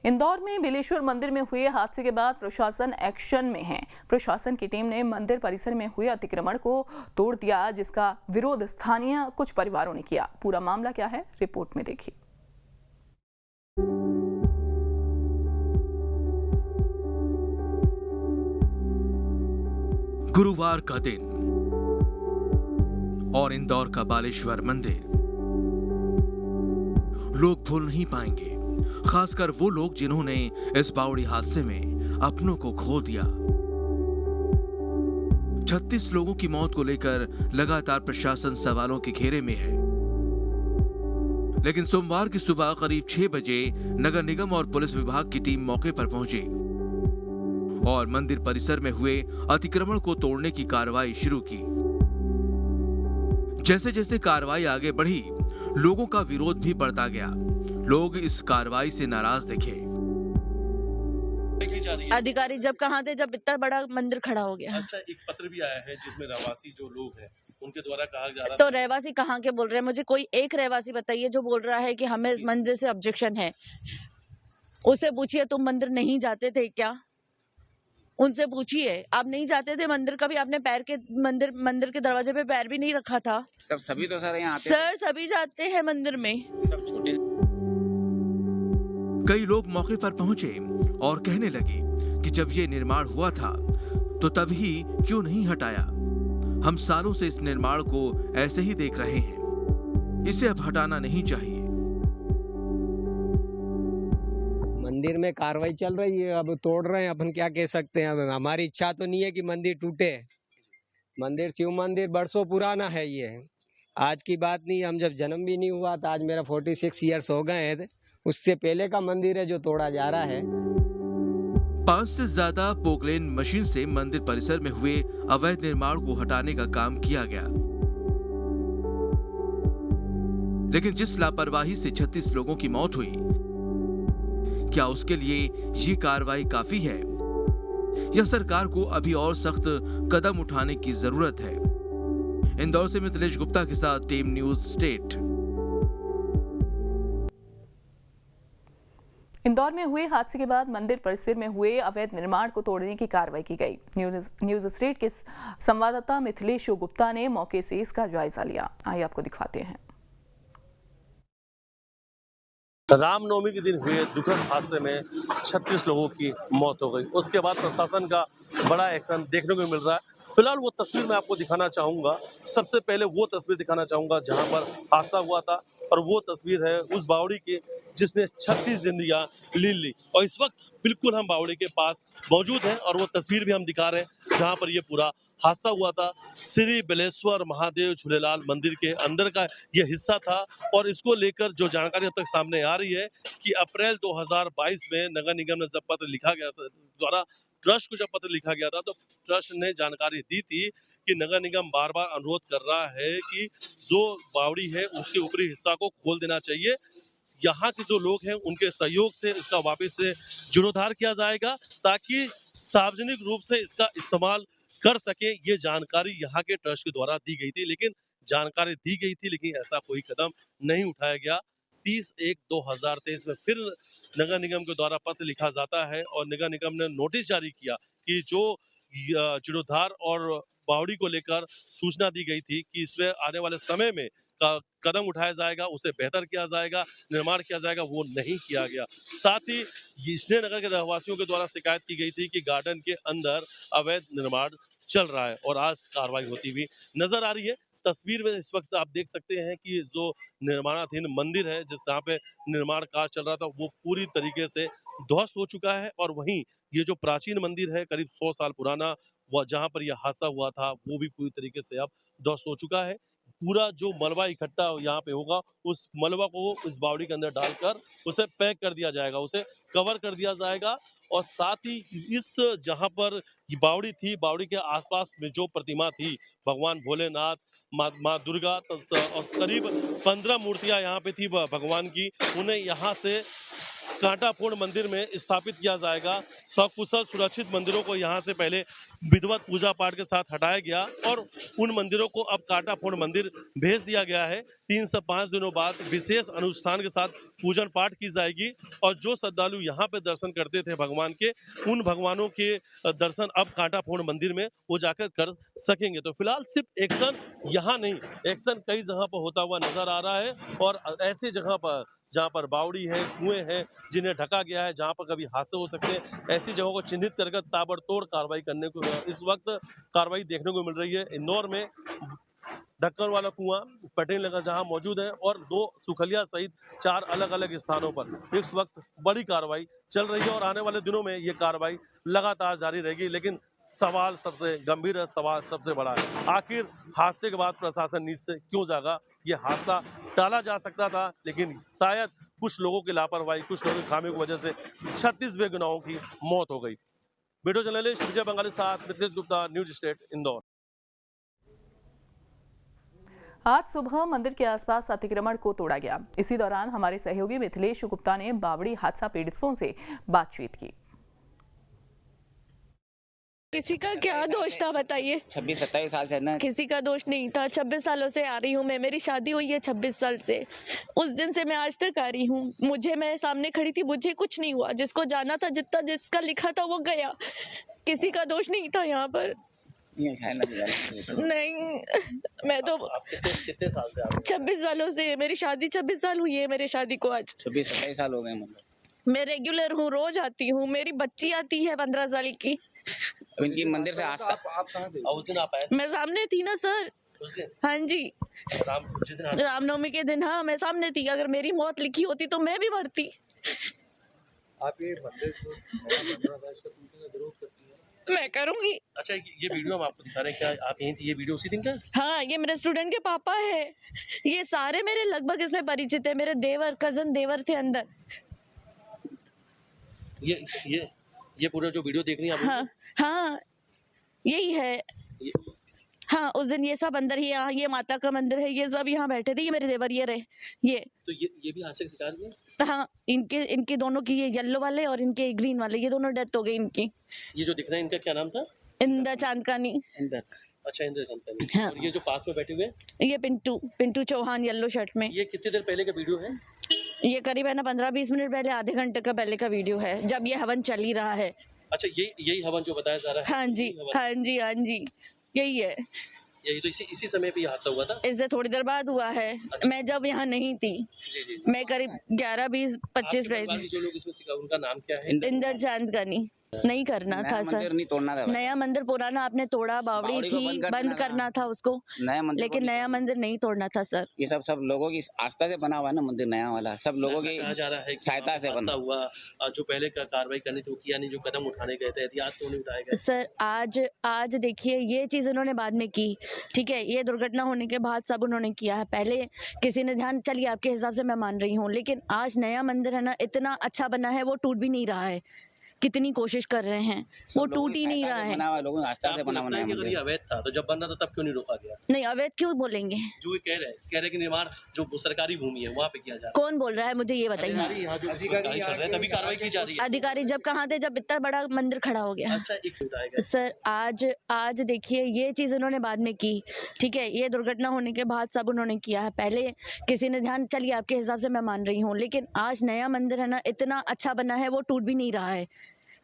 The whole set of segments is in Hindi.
इंदौर में बिलेश्वर मंदिर में हुए हादसे के बाद प्रशासन एक्शन में है। प्रशासन की टीम ने मंदिर परिसर में हुए अतिक्रमण को तोड़ दिया, जिसका विरोध स्थानीय कुछ परिवारों ने किया। पूरा मामला क्या है, रिपोर्ट में देखिए। गुरुवार का दिन और इंदौर का बालेश्वर मंदिर लोग भूल नहीं पाएंगे, खासकर वो लोग जिन्होंने इस बावड़ी हादसे में अपनों को खो दिया। 36 लोगों की मौत को लेकर लगातार प्रशासन सवालों के घेरे में है। लेकिन सोमवार की सुबह करीब 6 बजे नगर निगम और पुलिस विभाग की टीम मौके पर पहुंची और मंदिर परिसर में हुए अतिक्रमण को तोड़ने की कार्रवाई शुरू की। जैसे जैसे कार्रवाई आगे बढ़ी, लोगों का विरोध भी बढ़ता गया। लोग इस कार्रवाई से नाराज दिखे। अधिकारी जब कहाँ थे जब इतना बड़ा मंदिर खड़ा हो गया। अच्छा, एक पत्र भी आया है जिसमें रहवासी जो लोग हैं उनके द्वारा कहा जा रहा है। तो रहवासी कहाँ के बोल रहे हैं? मुझे कोई एक रहवासी बताइए जो बोल रहा है कि हमें इस मंदिर से ऑब्जेक्शन है। उसे पूछिए, तुम मंदिर नहीं जाते थे क्या? उनसे पूछिए, आप नहीं जाते थे मंदिर? कभी आपने पैर के मंदिर के दरवाजे पे पैर भी नहीं रखा था? सभी तो सर यहाँ सर सभी जाते हैं मंदिर में। सब छोटे। कई लोग मौके पर पहुंचे और कहने लगे कि जब ये निर्माण हुआ था तो तभी क्यों नहीं हटाया। हम सालों से इस निर्माण को ऐसे ही देख रहे हैं, इसे अब हटाना नहीं चाहिए। मंदिर में कार्रवाई चल रही है, अब तोड़ रहे हैं, अपन क्या कह सकते हैं। अब हमारी इच्छा तो नहीं है कि मंदिर टूटे। मंदिर शिव मंदिर बरसों पुराना है, ये आज की बात नहीं। हम जब जन्म भी नहीं हुआ था, आज मेरा 46 ईयर्स हो गए हैं, उससे पहले का मंदिर है जो तोड़ा जा रहा है। 5 से ज्यादा पोकलेन मशीन से मंदिर परिसर में हुए अवैध निर्माण को हटाने का काम किया गया, लेकिन जिस लापरवाही से 36 लोगों की मौत हुई, क्या उसके लिए ये कार्रवाई काफी है या सरकार को अभी और सख्त कदम उठाने की जरूरत है? इंदौर से मिथिलेश गुप्ता के साथ टीम न्यूज स्टेट। इंदौर में हुए हादसे के बाद मंदिर परिसर में हुए अवैध निर्माण को तोड़ने की कार्रवाई की गई। न्यूज स्टेट के संवाददाता मिथिलेश गुप्ता ने मौके से इसका जायजा लिया। आइए आपको दिखाते हैं। रामनवमी के दिन हुए दुखद हादसे में 36 लोगों की मौत हो गई। उसके बाद प्रशासन का बड़ा एक्शन देखने को मिल रहा है। फिलहाल वो तस्वीर मैं आपको दिखाना चाहूंगा। सबसे पहले वो तस्वीर दिखाना चाहूंगा जहां पर हादसा हुआ था, और वो तस्वीर है उस बावड़ी की जिसने 36 जिंदगियां ली। और इस वक्त बिल्कुल हम बावड़ी के पास मौजूद हैं और वो तस्वीर भी हम दिखा रहे हैं जहां पर ये पूरा हादसा हुआ था। श्री बिलेश्वर महादेव झूलेलाल मंदिर के अंदर का ये हिस्सा था, और इसको लेकर जो जानकारी अब तक सामने आ रही है कि अप्रैल 2022 में नगर निगम ने जब पत्र लिखा गया था, द्वारा ट्रस्ट को जब पत्र लिखा गया था, तो ट्रस्ट ने जानकारी दी थी कि नगर निगम बार बार अनुरोध कर रहा है कि जो बावड़ी है उसके ऊपरी हिस्सा को खोल देना चाहिए। यहाँ के जो लोग हैं उनके सहयोग से इसका वापस से जीर्णोद्धार किया जाएगा ताकि सार्वजनिक रूप से इसका इस्तेमाल कर सके। ये जानकारी यहाँ के ट्रस्ट के द्वारा दी गई थी, लेकिन ऐसा कोई कदम नहीं उठाया गया। 30/1/2023 में फिर नगर निगम के द्वारा पत्र लिखा जाता है और नगर निगम ने नोटिस जारी किया कि जो जीर्णोद्धार और बावड़ी को लेकर सूचना दी गई थी कि इसमें आने वाले समय में कदम उठाया जाएगा, उसे बेहतर किया जाएगा, निर्माण किया जाएगा, वो नहीं किया गया। साथ ही इसने नगर के रहवासियों के द्वारा शिकायत की गई थी कि गार्डन के अंदर अवैध निर्माण चल रहा है, और आज कार्रवाई होती हुई नजर आ रही है। तस्वीर में इस वक्त आप देख सकते हैं कि जो निर्माणाधीन मंदिर है, जिस जहाँ पे निर्माण कार्य चल रहा था, वो पूरी तरीके से ध्वस्त हो चुका है। और वहीं ये जो प्राचीन मंदिर है, करीब 100 साल पुराना, वह जहाँ पर यह हादसा हुआ था, वो भी पूरी तरीके से अब ध्वस्त हो चुका है। पूरा जो मलबा इकट्ठा यहाँ पे होगा, उस मलबा को इस बावड़ी के अंदर डालकर उसे पैक कर दिया जाएगा, उसे कवर कर दिया जाएगा। और साथ ही इस जहाँ पर ये बावड़ी थी, बावड़ी के आसपास में जो प्रतिमा थी, भगवान भोलेनाथ, माँ दुर्गा, और करीब 15 मूर्तियां यहाँ पे थी भगवान की, उन्हें यहाँ से कांटाफोड़ मंदिर में स्थापित किया जाएगा। सकुशल सुरक्षित मंदिरों को यहाँ से पहले विधिवत पूजा पाठ के साथ हटाया गया और उन मंदिरों को अब कांटाफोड़ मंदिर भेज दिया गया है। 3 से 5 दिनों बाद विशेष अनुष्ठान के साथ पूजन पाठ की जाएगी और जो श्रद्धालु यहाँ पे दर्शन करते थे भगवान के, उन भगवानों के दर्शन अब कांटाफोड़ मंदिर में वो जाकर कर सकेंगे। तो फिलहाल सिर्फ एक्शन यहाँ नहीं, एक्शन कई जगह पर होता हुआ नजर आ रहा है और ऐसी जगह पर जहाँ पर बावड़ी है, कुएं हैं, जिन्हें ढका गया है, जहाँ पर कभी हादसे हो सकते हैं, ऐसी जगहों को चिन्हित कर ताबड़तोड़ कार्रवाई करने को इस वक्त कार्रवाई देखने को मिल रही है। इंदौर में ढक्कन वाला कुआं, पटेल नगर जहां मौजूद है और 2 सुखलिया सहित 4 अलग अलग स्थानों पर इस वक्त बड़ी कार्रवाई चल रही है और आने वाले दिनों में ये कार्रवाई लगातार जारी रहेगी। लेकिन सवाल सबसे गंभीर है, सवाल सबसे बड़ा है, आखिर हादसे के बाद प्रशासन नींद से क्यों जागा? ये हादसा टाला जा सकता था, लेकिन शायद कुछ लोगों की लापरवाही, कुछ लोगों की खामी की वजह से 36 बेगुनाहों की मौत हो गई। वीडियो जर्नलिस्ट विजय बंगाली साथ मिथिलेश गुप्ता, न्यूज स्टेट, इंदौर। आज सुबह मंदिर के आसपास अतिक्रमण को तोड़ा गया। इसी दौरान हमारे सहयोगी मिथिलेश गुप्ता ने बावड़ी हादसा पीड़ितों से बातचीत की। किसी का क्या दोष था बताइए? 26-27 साल से ना। किसी का दोष नहीं था। 26 सालों से आ रही हूँ मैं, मेरी शादी हुई है 26 साल से। उस दिन से मैं आज तक आ रही हूँ। मैं सामने खड़ी थी, मुझे कुछ नहीं हुआ। जिसको जाना था, जिसका लिखा था वो गया। किसी का दोष नहीं था यहाँ पर। नहीं, मैं तो कितने साल से आप? 26 सालों से, मेरी शादी 26 साल हुई है मेरी शादी को आज। 26-27 साल हो गए मतलब। मैं रेगुलर हूँ, रोज आती हूँ। मेरी बच्ची आती है 15 साल की। इनकी मंदिर से आस्था। उस दिन आप आए? मैं सामने थी ना सर। उस दिन? हाँ जी, रामनवमी के दिन। हाँ, मैं सामने थी। अगर मेरी मौत लिखी होती तो मैं भी मरती। आप ये मंदिर को विरोध करती हैं? मैं करूंगी। अच्छा, ये वीडियो हम आपको दिखा रहे हैं, क्या आप यहीं थी? ये वीडियो उसी दिन का? हाँ, ये मेरे स्टूडेंट के पापा है। ये सारे मेरे लगभग इसमें परिचित है। मेरे देवर, कजन देवर थे अंदर। ये पूरा जो वीडियो देख रही हैं आप? हाँ हाँ, यही है। हाँ, उस दिन ये सब अंदर ही, यहाँ ये माता का मंदिर है, ये सब यहाँ बैठे थे। ये मेरे देवर ये रहे। तो ये भी हादसे का शिकार हुए? हाँ, इनके दोनों की, ये येलो वाले और इनके ग्रीन वाले, ये दोनों डेथ हो गई इनकी। ये जो दिख रहा है, इनका क्या नाम था? इंदर चांदकानी। अच्छा, इंदर चांदकानी। हाँ। और ये जो पास में बैठे हुए, ये पिंटू चौहान, येलो शर्ट में। ये कितनी देर पहले का वीडियो है? ये करीब है ना 15-20 मिनट पहले, आधे घंटे का पहले का वीडियो है, जब ये हवन चल ही रहा है। अच्छा, यही हवन जो बताया जा रहा है? हाँ जी, हाँ जी, हाँ जी, यही है। यही तो इसी समय पे हादसा हुआ था? इससे थोड़ी देर बाद हुआ है। अच्छा। मैं जब यहाँ नहीं थी। जी। मैं करीब 11-20-25 रही थी। जो लोग इसमें शिकार, उनका नाम क्या है? इंदर चांदकानी। नहीं करना था सर। मंदिर नहीं तोड़ना था। नया मंदिर पुराना आपने तोड़ा, बावड़ी थी, बंद करना था उसको। लेकिन नया मंदिर नहीं तोड़ना था सर। ये सब लोगों की आस्था से बना हुआ है ना मंदिर, नया वाला। सब लोगों की कहा जा रहा है कि सहायता से बना हुआ। जो पहले का कार्रवाई करनी थी वो किया नहीं, जो कदम उठाने गए थे, एहतियात तो नहीं उठाए गए। सर आज देखिए, ये चीज उन्होंने बाद में की। ठीक है, ये दुर्घटना होने के बाद सब उन्होंने किया है। पहले किसी ने ध्यान, चलिए आपके हिसाब से मैं मान रही हूँ, लेकिन आज नया मंदिर है ना, इतना अच्छा बना है, वो टूट भी नहीं रहा है। कितनी कोशिश कर रहे हैं, वो टूट ही नहीं रहा है। लोगों की आस्था से बना है अगर ये अवैध था तो जब बन रहा था तब क्यों नहीं रोका गया? नहीं, अवैध क्यों बोलेंगे? जो ये कह रहे कि निर्माण जो सरकारी भूमि है वहाँ पे किया जा रहा है। कौन बोल रहा है, मुझे ये बताइए। यहाँ जो अधिकारी चल रहे हैं, तभी कार्रवाई की जा रही है। अधिकारी जब कहाँ थे, जब इतना बड़ा मंदिर खड़ा हो गया। अच्छा, एक उठाएगा। सर आज देखिए, ये चीज उन्होंने बाद में की। ठीक है, ये दुर्घटना होने के बाद सब उन्होंने किया है। पहले किसी ने ध्यान, चलिए आपके हिसाब से मैं मान रही हूँ, लेकिन आज नया मंदिर है ना, इतना अच्छा बना है, वो टूट भी नहीं रहा है।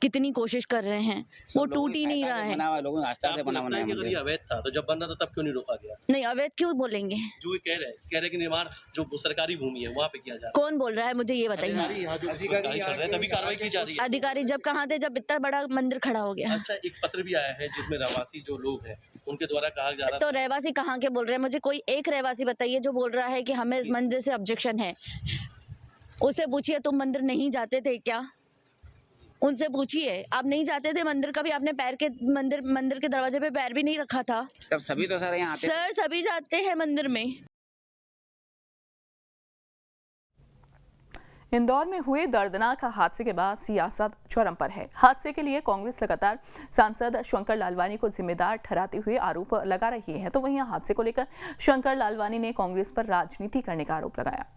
कितनी कोशिश कर रहे हैं, वो टूट ही नहीं रहा है। लोगों की आस्था से बना है अगर ये अवैध था तो जब बन रहा था तब क्यों नहीं रोका गया? नहीं, अवैध क्यों बोलेंगे? जो ये कह रहे कि निर्माण जो सरकारी भूमि है वहाँ पे किया जा रहा है। कौन बोल रहा है, मुझे ये बताइए। यहाँ जो अधिकारी चल रहे हैं, तभी कार्रवाई की जा रही है। अधिकारी जब कहाँ थे, जब इतना बड़ा मंदिर खड़ा हो गया। अच्छा, एक पत्र भी आया है जिसमें रहवासी जो लोग हैं उनके द्वारा कहा जा रहा तो रहवासी कहाँ के बोल रहे हैं? मुझे कोई एक रहवासी बताइए जो बोल रहा है कि हमें इस मंदिर से ऑब्जेक्शन है। उससे पूछिए, तुम मंदिर नहीं जाते थे क्या? उनसे पूछिए, आप नहीं जाते थे मंदिर? कभी आपने पैर के मंदिर के दरवाजे पे पैर भी नहीं रखा था? सभी तो सर यहाँ आते। सर, सभी जाते हैं मंदिर में। इंदौर में हुए दर्दनाक हादसे के बाद सियासत चरम पर है। हादसे के लिए कांग्रेस लगातार सांसद शंकर लालवानी को जिम्मेदार ठहराते हुए आरोप लगा रही है, तो वहीं हादसे को लेकर शंकर लालवानी ने कांग्रेस पर राजनीति करने का आरोप लगाया।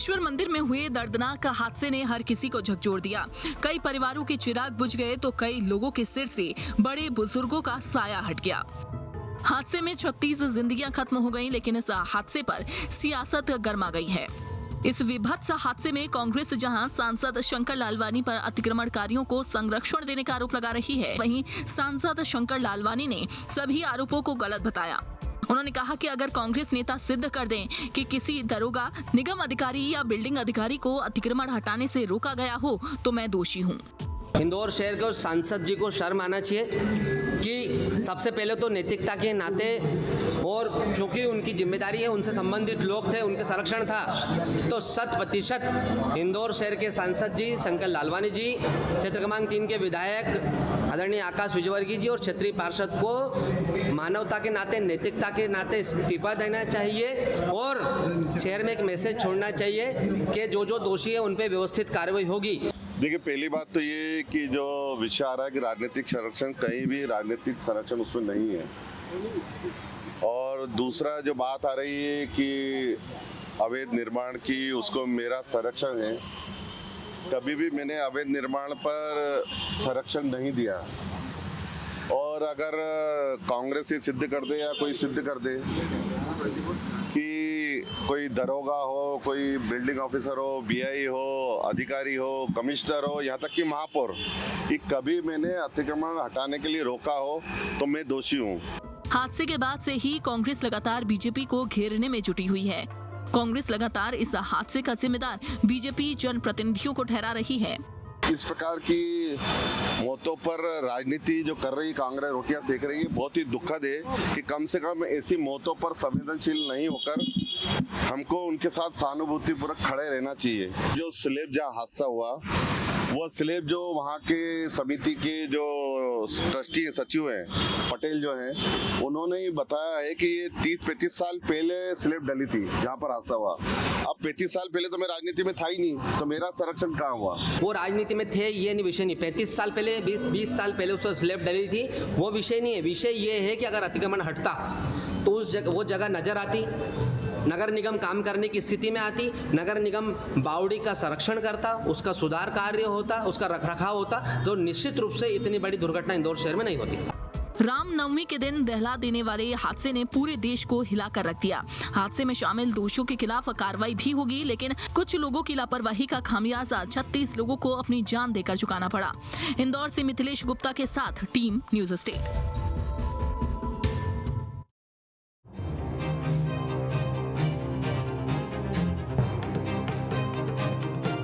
रामेश्वर मंदिर में हुए दर्दनाक हादसे ने हर किसी को झकझोर दिया। कई परिवारों के चिराग बुझ गए तो कई लोगों के सिर से बड़े बुजुर्गों का साया हट गया। हादसे में 36 जिंदगियां खत्म हो गईं, लेकिन इस हादसे पर सियासत गर्मा गई है। इस विभत्स हादसे में कांग्रेस जहां सांसद शंकर लालवानी पर अतिक्रमणकारियों को संरक्षण देने का आरोप लगा रही है, वहीं सांसद शंकर लालवानी ने सभी आरोपों को गलत बताया। उन्होंने कहा कि अगर कांग्रेस नेता सिद्ध कर दें कि किसी दरोगा, निगम अधिकारी या बिल्डिंग अधिकारी को अतिक्रमण हटाने से रोका गया हो तो मैं दोषी हूँ। इंदौर शहर के सांसद जी को शर्म आना चाहिए कि सबसे पहले तो नैतिकता के नाते और जो कि उनकी जिम्मेदारी है, उनसे संबंधित लोग थे, उनके संरक्षण था, तो 100% इंदौर शहर के सांसद जी शंकर लालवानी जी, क्षेत्र क्रमांक 3 के विधायक आदरणीय आकाश विजयवर्गीय जी और क्षेत्रीय पार्षद को मानवता के नाते, नैतिकता के नाते इस्तीफा देना चाहिए और शहर में एक मैसेज छोड़ना चाहिए कि जो दोषी है उन पर व्यवस्थित कार्रवाई होगी। देखिए, पहली बात तो ये कि जो विषय आ रहा है कि राजनीतिक संरक्षण, कहीं भी राजनीतिक संरक्षण उसमें नहीं है। और दूसरा जो बात आ रही है कि अवैध निर्माण की उसको मेरा संरक्षण है, कभी भी मैंने अवैध निर्माण पर संरक्षण नहीं दिया। और अगर कांग्रेस ये सिद्ध कर दे या कोई सिद्ध कर दे कि कोई दरोगा हो, कोई बिल्डिंग ऑफिसर हो, बीआई हो, अधिकारी हो, कमिश्नर हो, यहाँ तक कि महापौर, कि कभी मैंने अतिक्रमण हटाने के लिए रोका हो तो मैं दोषी हूँ। हादसे के बाद से ही कांग्रेस लगातार बीजेपी को घेरने में जुटी हुई है। कांग्रेस लगातार इस हादसे का जिम्मेदार बीजेपी जनप्रतिनिधियों को ठहरा रही है। इस प्रकार की मौतों पर राजनीति जो कर रही कांग्रेस, रोटियां सेक रही है, बहुत ही दुखद है कि कम से कम ऐसी मौतों पर संवेदनशील नहीं होकर हमको उनके साथ सहानुभूति पूर्वक खड़े रहना चाहिए। जो स्लैब जहाँ हादसा हुआ, वो स्लैब जो वहाँ के समिति के जो ट्रस्टी सचिव हैं, पटेल जो हैं, उन्होंने ही बताया है कि ये 30-35 साल पहले स्लैब डली थी जहाँ पर हादसा हुआ। अब 35 साल पहले तो मैं राजनीति में था ही नहीं, तो मेरा संरक्षण कहाँ हुआ? वो राजनीति में थे, ये नहीं विषय नहीं। 35 साल पहले, 20 साल पहले उसको स्लैब डली थी, वो विषय नहीं है। विषय ये है कि अगर अतिक्रमण हटता तो वो जगह नजर आती, नगर निगम काम करने की स्थिति में आती, नगर निगम बावड़ी का संरक्षण करता, उसका सुधार कार्य होता, उसका रखरखाव होता, तो निश्चित रूप से इतनी बड़ी दुर्घटना इंदौर शहर में नहीं होती। रामनवमी के दिन दहला देने वाले हादसे ने पूरे देश को हिलाकर रख दिया। हादसे में शामिल दोषियों के खिलाफ कार्रवाई भी होगी, लेकिन कुछ लोगों की लापरवाही का खामियाजा 36 लोगों को अपनी जान देकर चुकाना पड़ा। इंदौर से मिथिलेश गुप्ता के साथ टीम न्यूज़ स्टेट।